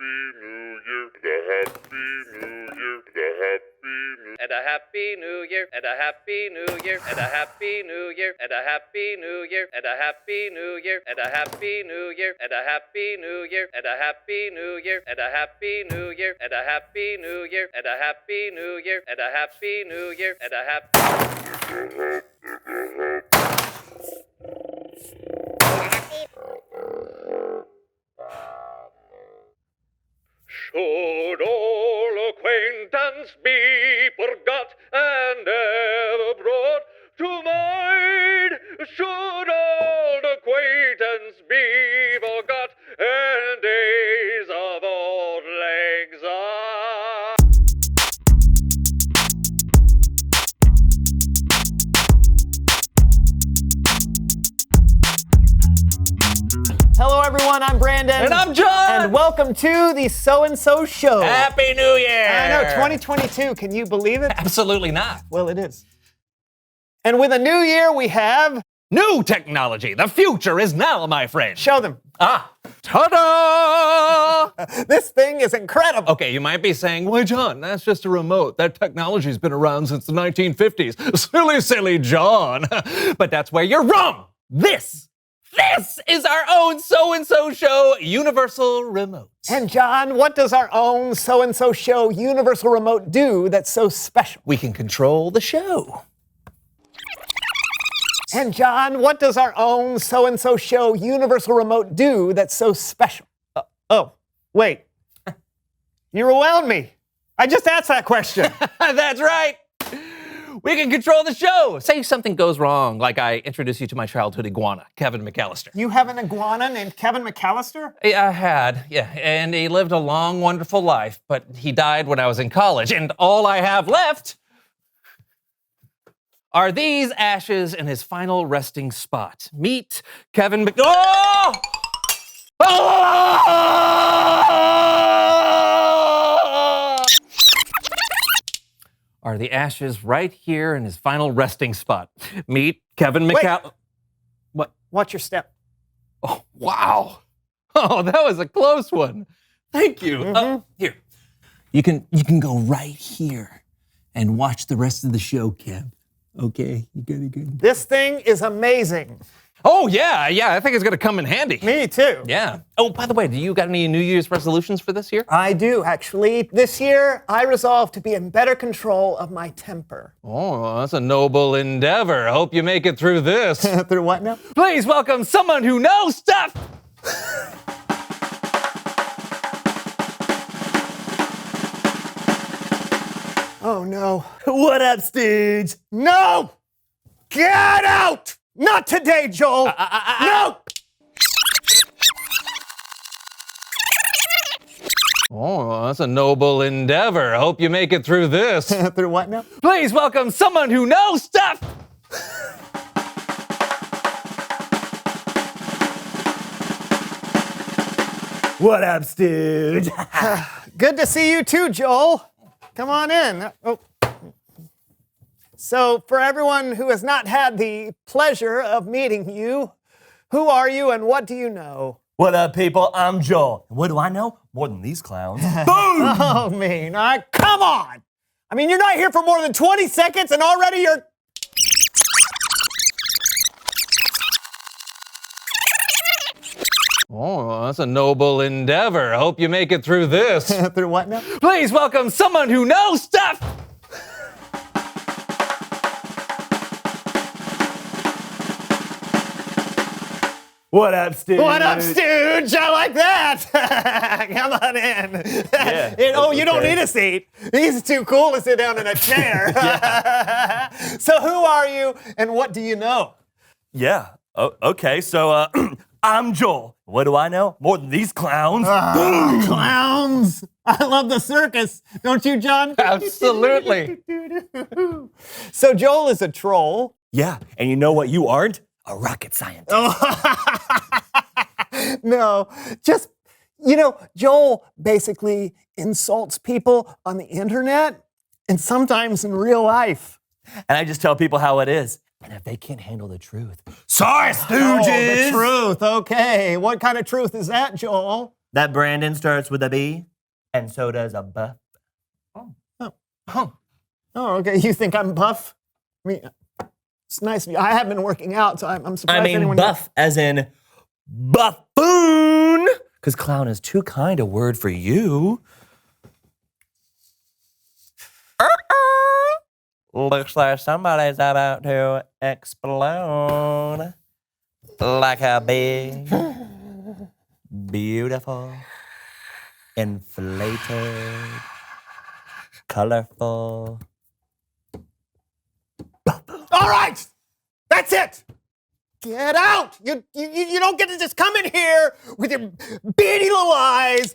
And a happy new year, and a happy new year, and a happy new year, and a happy new year, and a happy new year, and a happy new year, and a happy new year, and a happy new year, and a happy new year, and a happy new year, and a happy new year, and a happy new year, and a happy. Should all acquaintance be forgot and never brought to mind? Should old acquaintance be forgot and days of old lang syne? Hello, everyone. I'm Brandon. And I'm John. And welcome to the So-and-So Show. Happy New Year! I know, 2022. Can you believe it? Absolutely not. Well, it is. And with a new year, we have... New technology. The future is now, my friend. Show them. Ta-da! This thing is incredible. Okay, you might be saying, why, John, that's just a remote. That technology's been around since the 1950s. Silly, silly John. But that's where you're wrong. This is our own So-and-So Show Universal Remote. And John, what does our own So-and-So Show Universal Remote do that's so special? We can control the show. And John, what does our own So-and-So Show Universal Remote do that's so special? Oh, wait. You overwhelmed me. I just asked that question. That's right. We can control the show. Say something goes wrong, like I introduce you to my childhood iguana, Kevin McAllister. You have an iguana named Kevin McAllister? I had, yeah, and he lived a long, wonderful life, but he died when I was in college, and all I have left are these ashes in his final resting spot. Meet Kevin Mc... Oh! Are the ashes right here in his final resting spot. Meet Kevin McAllister. What? Watch your step. Oh, wow. Oh, that was a close one. Thank you. Here. You can go right here and watch the rest of the show, Kev. Okay, you good. This thing is amazing. Oh, yeah, I think it's gonna come in handy. Me too. Yeah. Oh, by the way, do you got any New Year's resolutions for this year? I do, actually. This year, I resolved to be in better control of my temper. Oh, that's a noble endeavor. Hope you make it through this. Through what now? Please welcome someone who knows stuff. Oh, no. What up, Stooge? No! Get out! Not today, Joel! No! Oh, that's a noble endeavor. Hope you make it through this. Through what now? Please welcome someone who knows stuff. What up, Stooge? Good to see you too, Joel. Come on in. Oh. So, for everyone who has not had the pleasure of meeting you, who are you and what do you know? What up, people? I'm Joel. What do I know? More than these clowns. Boom! Oh, man. Come on! I mean, you're not here for more than 20 seconds and already you're... Oh, that's a noble endeavor. Hope you make it through this. Through what now? Please welcome someone who knows stuff. What up, Stooge? What up, Stooge? I like that. Come on in. Yeah, you don't need a seat. He's too cool to sit down in a chair. So who are you and what do you know? Yeah. Oh, okay, so I'm Joel. What do I know? More than these clowns. Boom! Clowns. I love the circus. Don't you, John? Absolutely. So Joel is a troll. Yeah, and you know what you aren't? A rocket scientist. No, just, Joel basically insults people on the internet and sometimes in real life. And I just tell people how it is. And if they can't handle the truth, sorry, Stooges! Oh, the truth, okay. What kind of truth is that, Joel? That Brandon starts with a B, and so does a buff. Oh, okay. You think I'm buff? I mean, it's nice of you. I have been working out, so I'm surprised I mean anyone... buff as in buffoon, because clown is too kind a word for you. Looks like somebody's about to explode like a big, beautiful, inflated, colorful. All right! That's it! Get out! You don't get to just come in here with your beady little eyes.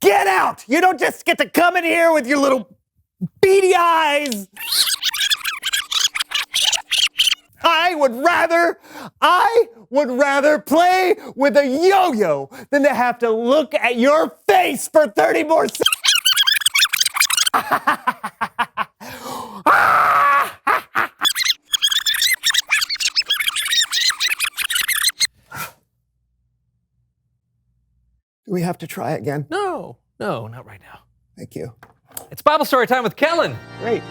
Get out! You don't just get to come in here with your little beady eyes. I would rather play with a yo-yo than to have to look at your face for 30 more seconds. Do we have to try again? No, not right now. Thank you. It's Bible story time with Kellen. Great.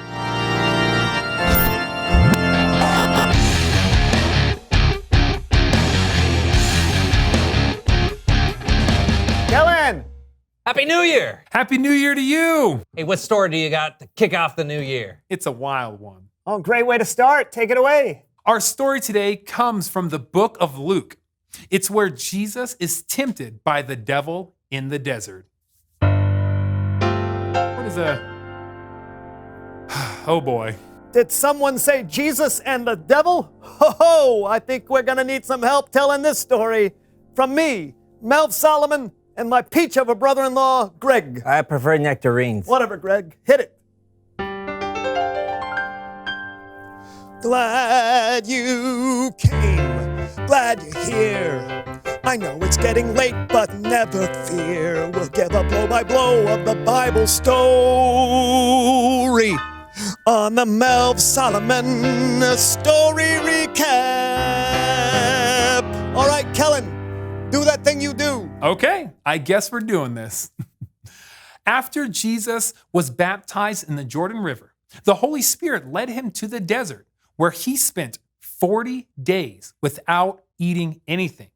Kellen! Happy New Year! Happy New Year to you! Hey, what story do you got to kick off the new year? It's a wild one. Oh, great way to start. Take it away. Our story today comes from the book of Luke. It's where Jesus is tempted by the devil in the desert. What is a... Oh boy. Did someone say Jesus and the devil? Ho, I think we're gonna need some help telling this story. From me, Melv Solomon, and my peach of a brother-in-law, Greg. I prefer nectarines. Whatever, Greg. Hit it. Glad you came. Glad you're here. I know it's getting late, but never fear. We'll give a blow-by-blow of the Bible story on the Melv Solomon Story Recap. All right, Kellen, do that thing you do. Okay, I guess we're doing this. After Jesus was baptized in the Jordan River, the Holy Spirit led him to the desert where he spent 40 days without eating anything.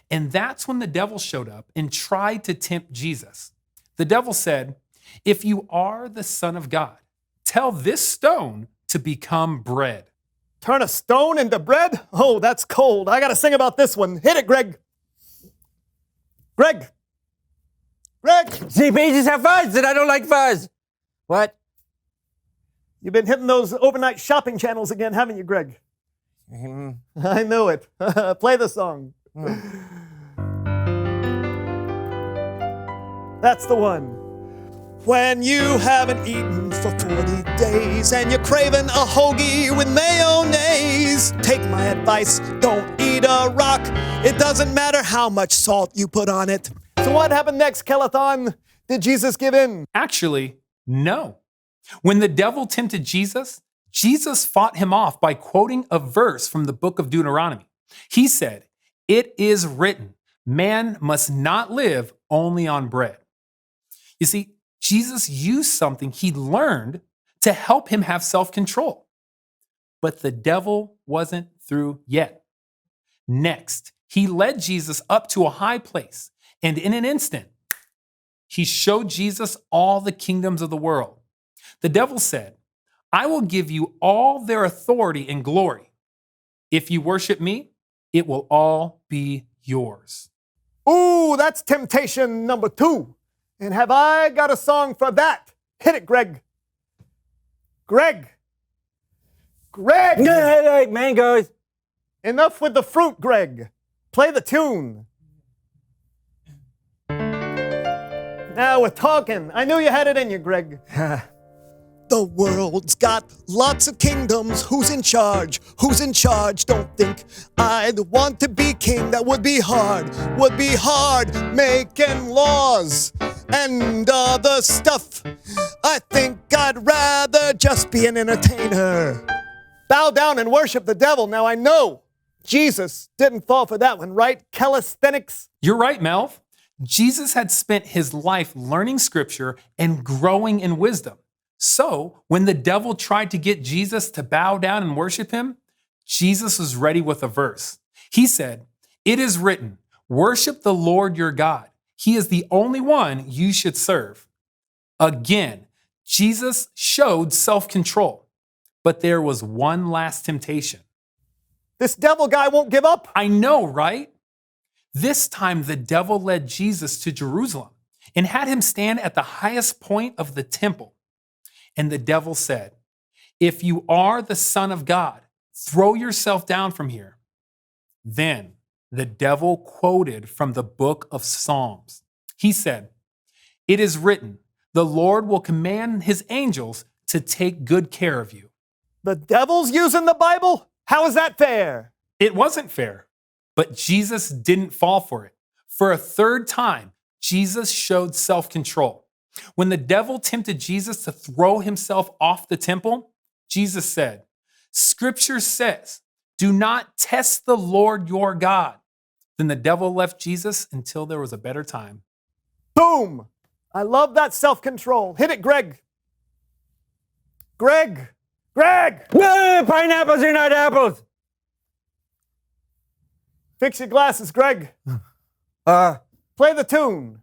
And that's when the devil showed up and tried to tempt Jesus. The devil said, "If you are the Son of God, tell this stone to become bread." Turn a stone into bread? Oh, that's cold. I gotta sing about this one. Hit it, Greg. Greg. See, pages have fuzz, and I don't like fuzz. What? You've been hitting those overnight shopping channels again, haven't you, Greg? I knew it. Play the song. That's the one. When you haven't eaten for 40 days and you're craving a hoagie with mayonnaise, take my advice, don't eat a rock. It doesn't matter how much salt you put on it. So what happened next, Kelethon? Did Jesus give in? Actually, no. When the devil tempted Jesus, Jesus fought him off by quoting a verse from the book of Deuteronomy. He said, "It is written, man must not live only on bread." You see, Jesus used something he learned to help him have self-control. But the devil wasn't through yet. Next, he led Jesus up to a high place, and in an instant, he showed Jesus all the kingdoms of the world. The devil said, "I will give you all their authority and glory. If you worship me, it will all be yours." Ooh, that's temptation number 2. And have I got a song for that? Hit it, Greg. Greg. Greg. I like mangoes. Enough with the fruit, Greg. Play the tune. Now we're talking. I knew you had it in you, Greg. The world's got lots of kingdoms. Who's in charge? Who's in charge? Don't think I'd want to be king. That would be hard. Would be hard making laws and other stuff. I think I'd rather just be an entertainer. Bow down and worship the devil. Now I know Jesus didn't fall for that one, right? Calisthenics? You're right, Melv. Jesus had spent his life learning scripture and growing in wisdom. So when the devil tried to get Jesus to bow down and worship him, Jesus was ready with a verse. He said, "It is written, worship the Lord your God. He is the only one you should serve." Again, Jesus showed self-control, but there was one last temptation. This devil guy won't give up. I know, right? This time the devil led Jesus to Jerusalem and had him stand at the highest point of the temple. And the devil said, "If you are the Son of God, throw yourself down from here." Then the devil quoted from the book of Psalms. He said, "It is written, the Lord will command his angels to take good care of you." The devil's using the Bible? How is that fair? It wasn't fair, but Jesus didn't fall for it. For a third time, Jesus showed self-control. When the devil tempted Jesus to throw himself off the temple, Jesus said, "Scripture says, do not test the Lord your God." Then the devil left Jesus until there was a better time. Boom! I love that self-control. Hit it, Greg. Greg! Greg! No, pineapples are not apples. Fix your glasses, Greg. Play the tune.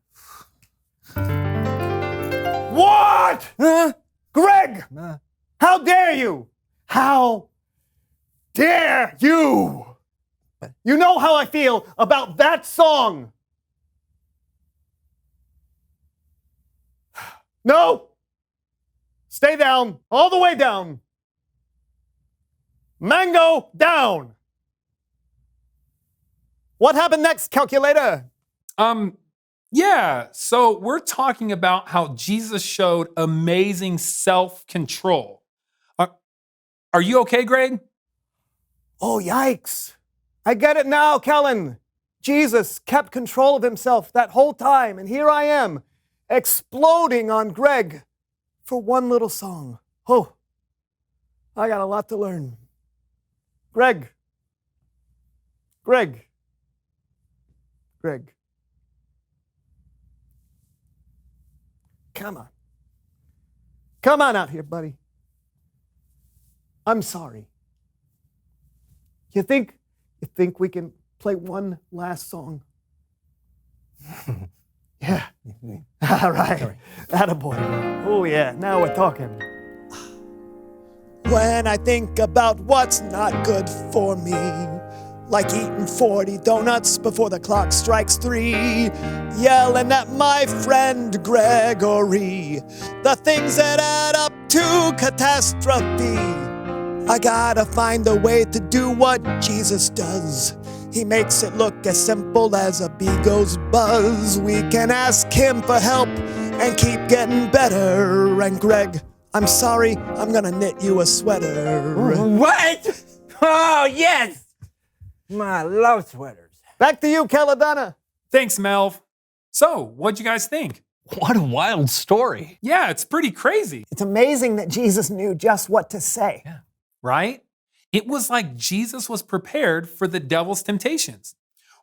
What? Greg! How dare you? How dare you? You know how I feel about that song. No! Stay down, all the way down. Mango down. What happened next, calculator? Yeah, so we're talking about how Jesus showed amazing self-control. Are you okay, Greg? Oh, yikes. I get it now, Kellen. Jesus kept control of himself that whole time, and here I am, exploding on Greg for one little song. Oh, I got a lot to learn. Greg. Come on. Come on out here, buddy. I'm sorry. You think we can play one last song? Yeah. All right. Attaboy. Oh, yeah. Now we're talking. When I think about what's not good for me, like eating 40 donuts before the clock strikes 3, yelling at my friend Gregory, the things that add up to catastrophe. I gotta find a way to do what Jesus does. He makes it look as simple as a bee goes buzz. We can ask him for help and keep getting better. And Greg, I'm sorry, I'm gonna knit you a sweater. What? Oh, yes! I love sweaters. Back to you, Caladonna. Thanks, Melv. So, what'd you guys think? What a wild story. Yeah, it's pretty crazy, It's amazing that Jesus knew just what to say. right? It was like Jesus was prepared for the devil's temptations.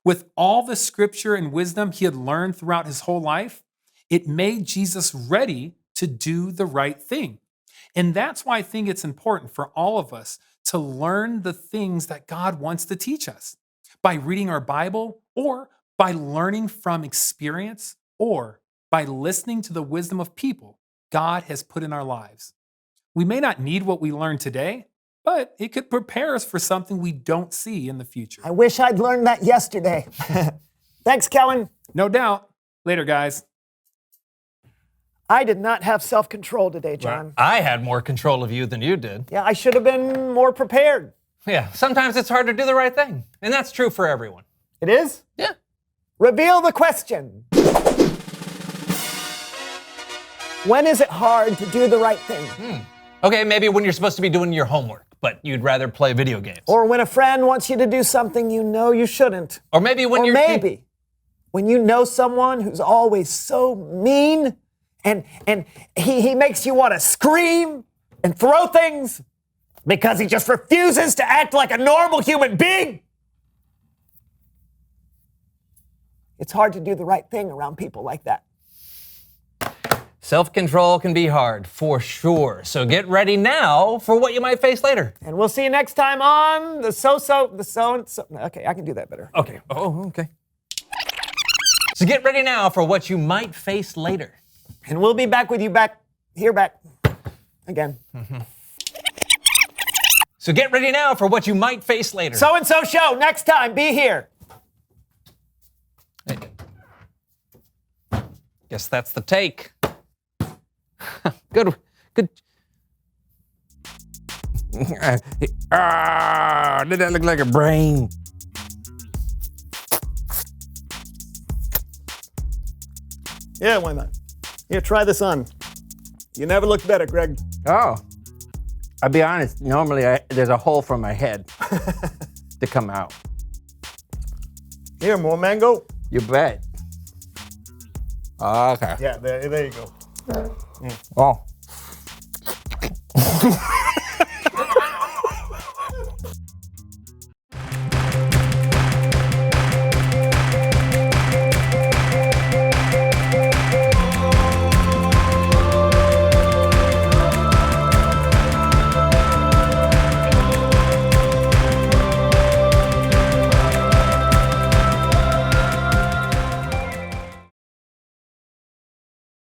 With all the scripture and wisdom he had learned throughout his whole life, it made Jesus ready to do the right thing. And that's why I think it's important for all of us to learn the things that God wants to teach us by reading our Bible, or by learning from experience, or by listening to the wisdom of people God has put in our lives. We may not need what we learn today, but it could prepare us for something we don't see in the future. I wish I'd learned that yesterday. Thanks, Kellen. No doubt. Later, guys. I did not have self-control today, John. I had more control of you than you did. Yeah, I should have been more prepared. Yeah, sometimes it's hard to do the right thing. And that's true for everyone. It is? Yeah. Reveal the question. When is it hard to do the right thing? Okay, maybe when you're supposed to be doing your homework, but you'd rather play video games. Or when a friend wants you to do something you know you shouldn't. Or maybe when you're... Maybe when you know someone who's always so mean and he makes you want to scream and throw things because he just refuses to act like a normal human being. It's hard to do the right thing around people like that. Self-control can be hard, for sure. So get ready now for what you might face later. And we'll see you next time on the so. Okay, I can do that better. Okay. Oh, okay. So get ready now for what you might face later. And we'll be back with you again. So get ready now for what you might face later. So-and-so show, next time, be here. Guess that's the take. Good. Did that look like a brain? Yeah, why not? Here, try this on. You never looked better, Greg. Oh, I'll be honest. Normally, there's a hole for my head to come out. Here, more mango. You bet. Okay. Yeah, there you go. Oh.